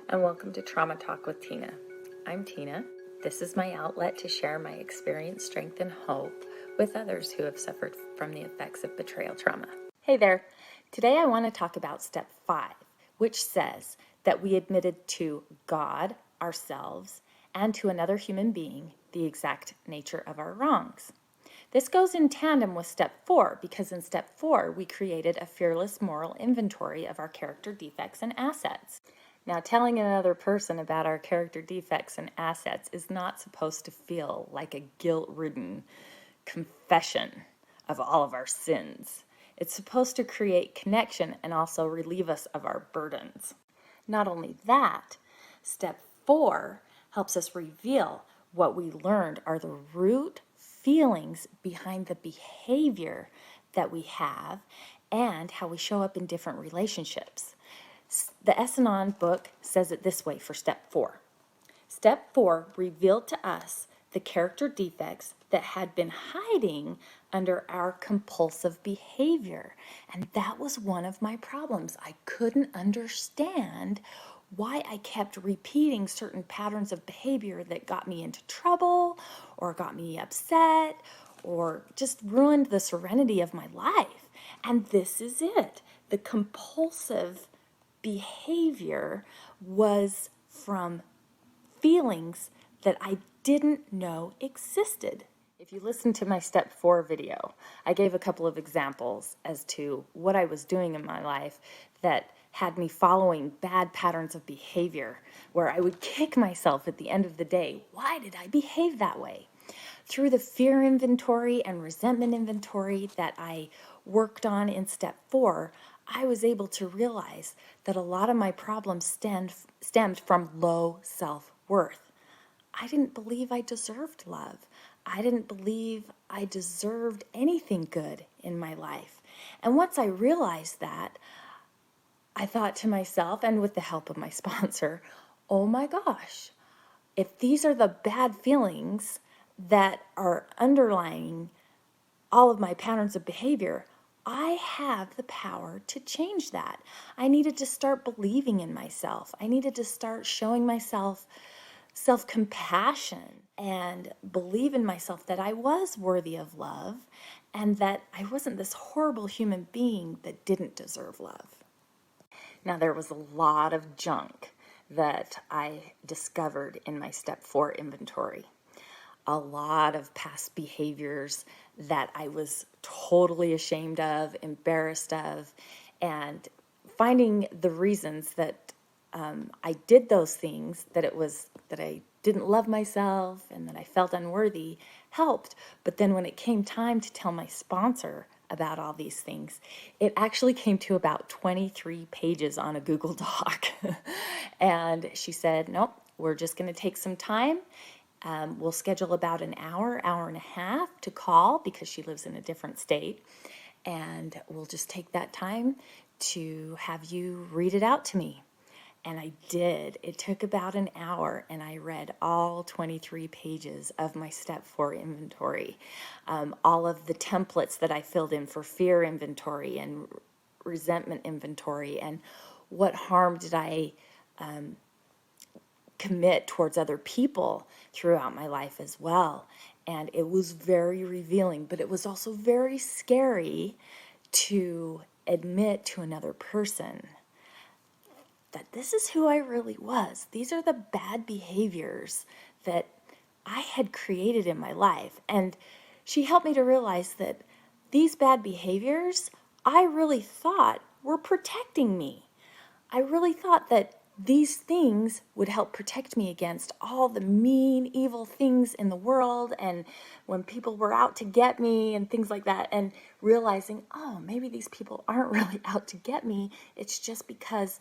and welcome to Trauma Talk with Tina. I'm Tina. This is my outlet to share my experience, strength, and hope with others who have suffered from the effects of betrayal trauma. Hey there. Today I want to talk about step 5, which says that we admitted to God, ourselves, and to another human being the exact nature of our wrongs. This goes in tandem with step 4 because in step 4 we created a fearless moral inventory of our character defects and assets. Now, telling another person about our character defects and assets is not supposed to feel like a guilt-ridden confession of all of our sins. It's supposed to create connection and also relieve us of our burdens. Not only that, step 4 helps us reveal what we learned are the root feelings behind the behavior that we have and how we show up in different relationships. The S-Anon book says it this way for step 4. Step 4 revealed to us the character defects that had been hiding under our compulsive behavior. And that was one of my problems. I couldn't understand why I kept repeating certain patterns of behavior that got me into trouble or got me upset or just ruined the serenity of my life. And this is it. The compulsive behavior was from feelings that I didn't know existed. If you listen to my step 4 video, I gave a couple of examples as to what I was doing in my life that had me following bad patterns of behavior where I would kick myself at the end of the day. Why did I behave that way? Through the fear inventory and resentment inventory that I worked on in step 4, I was able to realize that a lot of my problems stemmed from low self-worth. I didn't believe I deserved love. I didn't believe I deserved anything good in my life. And once I realized that, I thought to myself, and with the help of my sponsor, oh my gosh, if these are the bad feelings that are underlying all of my patterns of behavior, I have the power to change that. I needed to start believing in myself. I needed to start showing myself self-compassion and believe in myself that I was worthy of love and that I wasn't this horrible human being that didn't deserve love. Now, there was a lot of junk that I discovered in my step 4 inventory. A lot of past behaviors that I was totally ashamed of, embarrassed of, and finding the reasons that I did those things, that I didn't love myself and that I felt unworthy, helped. But then when it came time to tell my sponsor about all these things, it actually came to about 23 pages on a Google Doc. And she said, nope, we're just going to take some time. We'll schedule about an hour and a half to call because she lives in a different state. And we'll just take that time to have you read it out to me. And I did. It took about an hour and I read all 23 pages of my step 4 inventory. All of the templates that I filled in for fear inventory and resentment inventory and what harm did I commit towards other people throughout my life as well. And it was very revealing, but it was also very scary to admit to another person that this is who I really was. These are the bad behaviors that I had created in my life. And she helped me to realize that these bad behaviors, I really thought were protecting me. I really thought that these things would help protect me against all the mean, evil things in the world and when people were out to get me and things like that, and realizing, oh, maybe these people aren't really out to get me. It's just because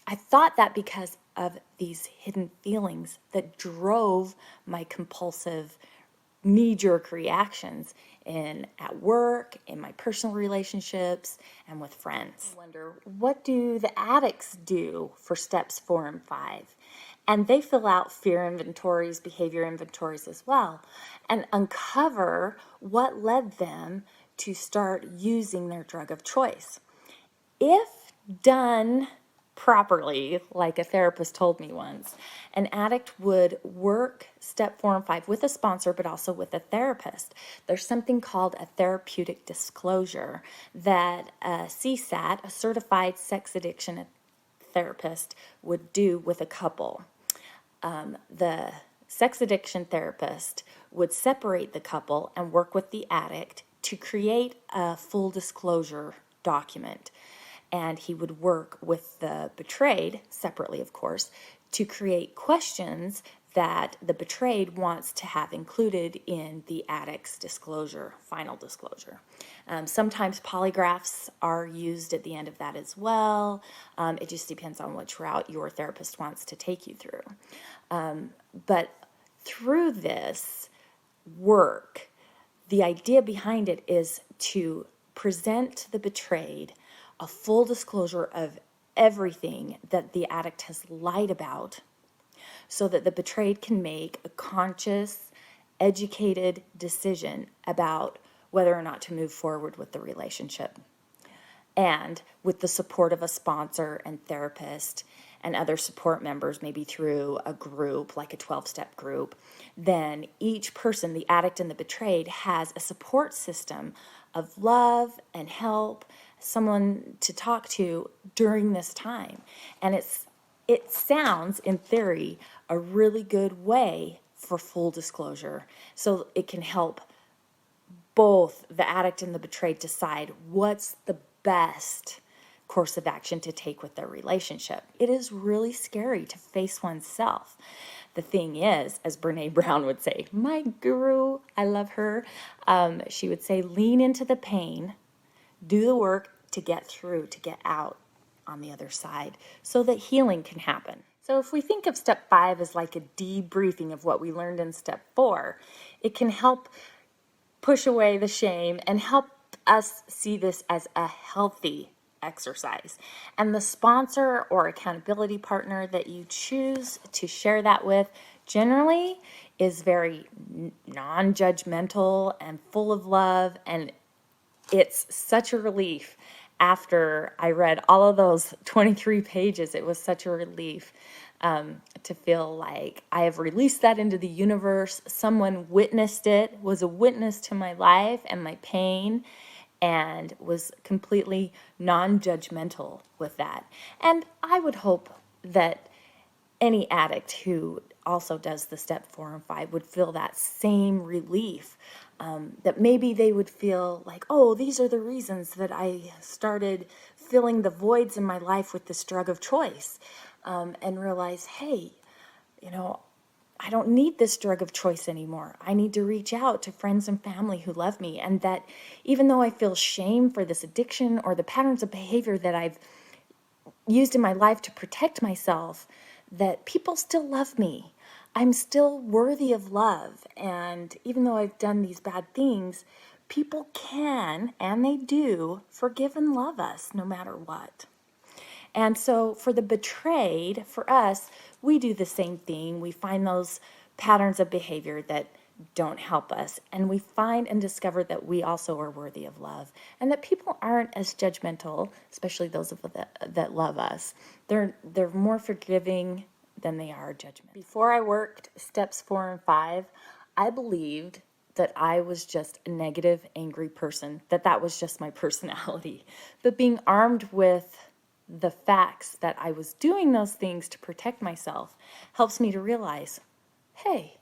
I thought that because of these hidden feelings that drove my compulsive knee-jerk reactions at work, in my personal relationships, and with friends. I wonder, what do the addicts do for steps 4 and 5? And they fill out fear inventories, behavior inventories as well, and uncover what led them to start using their drug of choice. If done properly, like a therapist told me once, an addict would work step 4 and 5 with a sponsor, but also with a therapist. There's something called a therapeutic disclosure that a CSAT, a certified sex addiction therapist, would do with a couple. The sex addiction therapist would separate the couple and work with the addict to create a full disclosure document. And he would work with the betrayed, separately of course, to create questions that the betrayed wants to have included in the addict's disclosure, final disclosure. Sometimes polygraphs are used at the end of that as well. It just depends on which route your therapist wants to take you through. But through this work, the idea behind it is to present the betrayed a full disclosure of everything that the addict has lied about, so that the betrayed can make a conscious, educated decision about whether or not to move forward with the relationship. And with the support of a sponsor and therapist and other support members, maybe through a group, like a 12-step group, then each person, the addict and the betrayed, has a support system of love and help, someone to talk to during this time. And it sounds, in theory, a really good way for full disclosure. So it can help both the addict and the betrayed decide what's the best course of action to take with their relationship. It is really scary to face oneself. The thing is, as Brene Brown would say, my guru, I love her, she would say, lean into the pain, do the work to get through, to get out on the other side, so that healing can happen. So if we think of step 5 as like a debriefing of what we learned in step 4, it can help push away the shame and help us see this as a healthy exercise. And the sponsor or accountability partner that you choose to share that with generally is very non-judgmental and full of love. And it's such a relief. After I read all of those 23 pages, it was such a relief to feel like I have released that into the universe. Someone witnessed it, was a witness to my life and my pain, and was completely non-judgmental with that. And I would hope that any addict who also does the step 4 and 5 would feel that same relief, that maybe they would feel like, oh, these are the reasons that I started filling the voids in my life with this drug of choice, and realize, hey, I don't need this drug of choice anymore. I need to reach out to friends and family who love me. And that even though I feel shame for this addiction or the patterns of behavior that I've used in my life to protect myself, that people still love me. I'm still worthy of love. And even though I've done these bad things, people can, and they do, forgive and love us no matter what. And so for the betrayed, for us, we do the same thing. We find those patterns of behavior that don't help us, and we find and discover that we also are worthy of love, and that people aren't as judgmental, especially those of that love us. They're more forgiving than they are judgmental. Before I worked steps 4 and 5, I believed that I was just a negative, angry person, that was just my personality. But being armed with the facts that I was doing those things to protect myself helps me to realize, hey,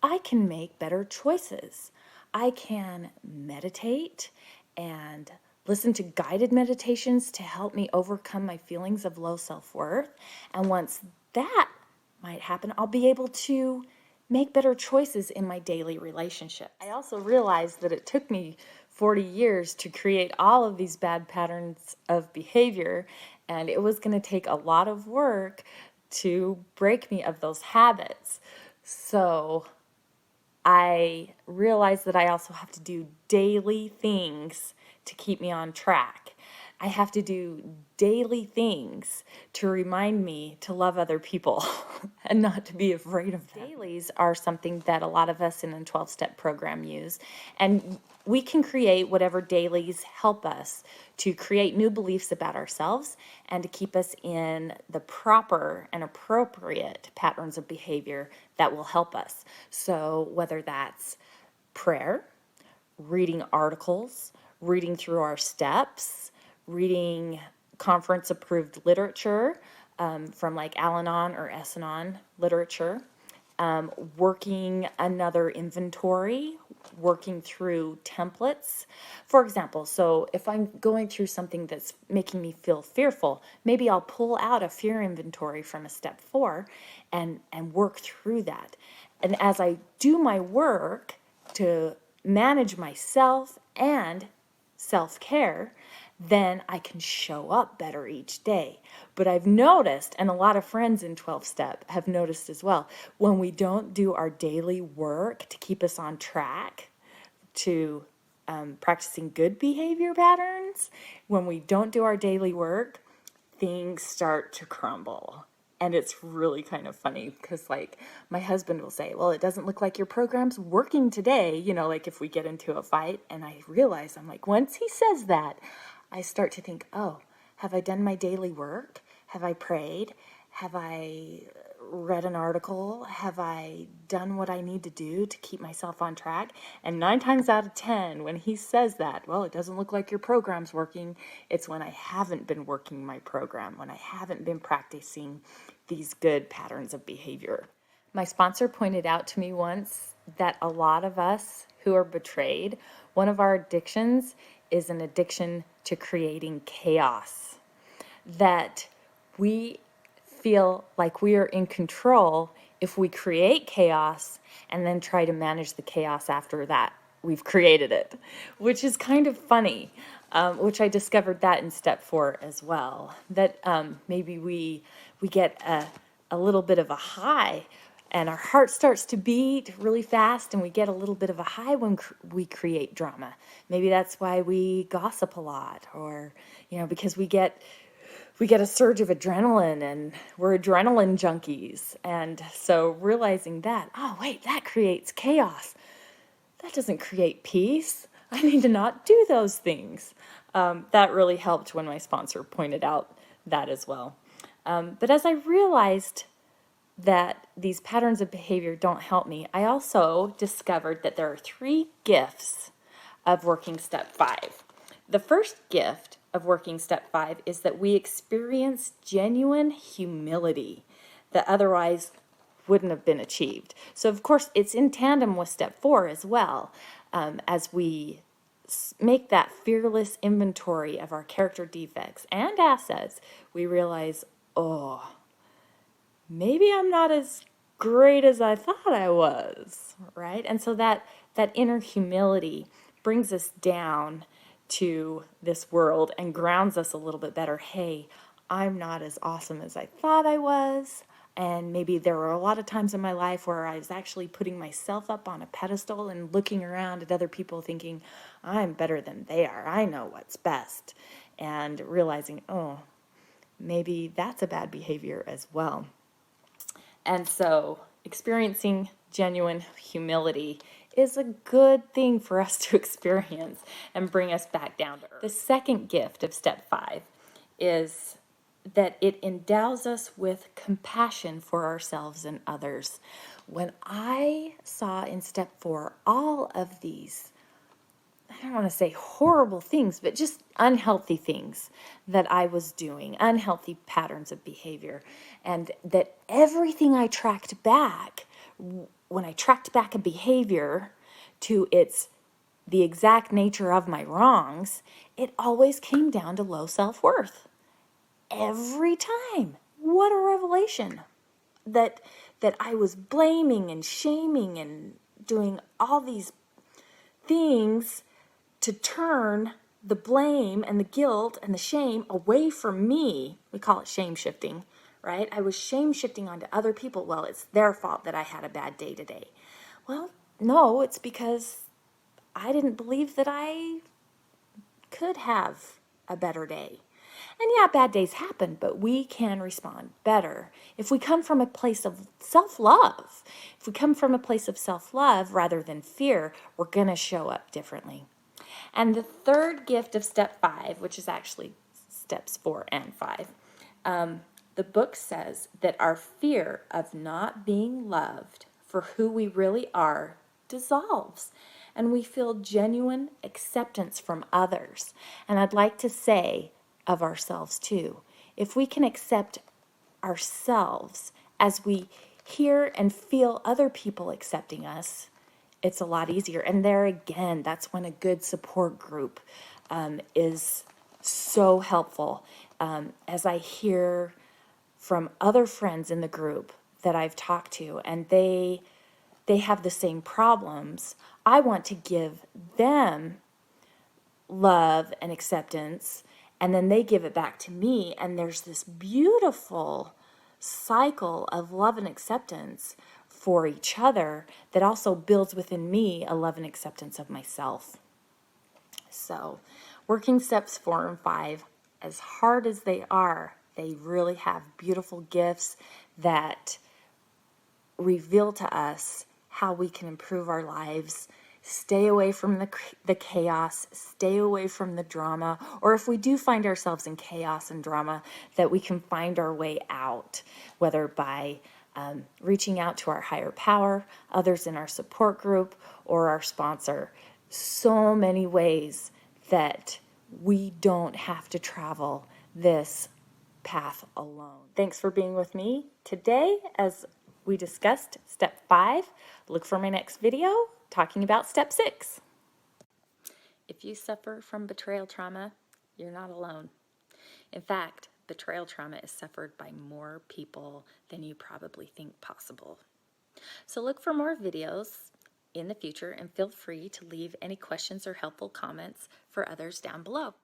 I can make better choices. I can meditate and listen to guided meditations to help me overcome my feelings of low self-worth. And once that might happen, I'll be able to make better choices in my daily relationship. I also realized that it took me 40 years to create all of these bad patterns of behavior, and it was going to take a lot of work to break me of those habits. So I realized that I also have to do daily things to keep me on track. I have to do daily things to remind me to love other people and not to be afraid of them. Dailies are something that a lot of us in the 12-step program use, and we can create whatever dailies help us to create new beliefs about ourselves and to keep us in the proper and appropriate patterns of behavior that will help us. So whether that's prayer, reading articles, reading through our steps, reading conference-approved literature from like Al-Anon or S-Anon literature, working another inventory, working through templates. For example, so if I'm going through something that's making me feel fearful, maybe I'll pull out a fear inventory from a step 4 and work through that. And as I do my work to manage myself and self-care, then I can show up better each day. But I've noticed, and a lot of friends in 12-step have noticed as well, when we don't do our daily work to keep us on track to practicing good behavior patterns, when we don't do our daily work, things start to crumble. And it's really kind of funny because, like, my husband will say, well, it doesn't look like your program's working today, you know, like if we get into a fight. And I realize, I'm like, once he says that, I start to think, oh, have I done my daily work? Have I prayed? Have I read an article? Have I done what I need to do to keep myself on track? And 9 times out of 10, when he says that, well, it doesn't look like your program's working, it's when I haven't been working my program, when I haven't been practicing these good patterns of behavior. My sponsor pointed out to me once that a lot of us who are betrayed, one of our addictions is an addiction to creating chaos. That we feel like we are in control if we create chaos and then try to manage the chaos after that we've created it, which is kind of funny, which I discovered that in step 4 as well, that maybe we get a little bit of a high and our heart starts to beat really fast and we get a little bit of a high when we create drama. Maybe that's why we gossip a lot, or, you know, because we get a surge of adrenaline and we're adrenaline junkies. And so realizing that, oh, wait, that creates chaos. That doesn't create peace. I need to not do those things. That really helped when my sponsor pointed out that as well. But as I realized that these patterns of behavior don't help me, I also discovered that there are 3 gifts of working step 5. The first gift of working step 5 is that we experience genuine humility that otherwise wouldn't have been achieved. So of course it's in tandem with step 4 as well. As we make that fearless inventory of our character defects and assets, we realize, oh, maybe I'm not as great as I thought I was, right? And so that inner humility brings us down to this world and grounds us a little bit better. Hey, I'm not as awesome as I thought I was. And maybe there were a lot of times in my life where I was actually putting myself up on a pedestal and looking around at other people thinking, I'm better than they are. I know what's best. And realizing, oh, maybe that's a bad behavior as well. And so experiencing genuine humility is a good thing for us to experience and bring us back down to earth. The second gift of step 5 is that it endows us with compassion for ourselves and others. When I saw in step 4 all of these, I don't want to say horrible things, but just unhealthy things that I was doing, unhealthy patterns of behavior, and that everything I tracked back, when I tracked back a behavior to the exact nature of my wrongs, it always came down to low self-worth. Every time. What a revelation. That I was blaming and shaming and doing all these things to turn the blame and the guilt and the shame away from me. We call it shame shifting, right? I was shame shifting onto other people. Well, it's their fault that I had a bad day today. Well, no, it's because I didn't believe that I could have a better day. And yeah, bad days happen, but we can respond better if we come from a place of self-love. If we come from a place of self-love rather than fear, we're going to show up differently. And the third gift of step 5, which is actually steps 4 and 5, the book says that our fear of not being loved for who we really are dissolves, and we feel genuine acceptance from others. And I'd like to say of ourselves too, if we can accept ourselves as we hear and feel other people accepting us, it's a lot easier. And there again, that's when a good support group is so helpful. As I hear from other friends in the group that I've talked to, and they have the same problems, I want to give them love and acceptance, and then they give it back to me, and there's this beautiful cycle of love and acceptance for each other that also builds within me a love and acceptance of myself. So working steps 4 and 5, as hard as they are, they really have beautiful gifts that reveal to us how we can improve our lives, stay away from the chaos, stay away from the drama, or if we do find ourselves in chaos and drama, that we can find our way out, whether by reaching out to our higher power, others in our support group, or our sponsor. So many ways that we don't have to travel this path alone. Thanks for being with me today as we discussed step 5. Look for my next video talking about step 6. If you suffer from betrayal trauma, you're not alone. In fact, betrayal trauma is suffered by more people than you probably think possible. So look for more videos in the future and feel free to leave any questions or helpful comments for others down below.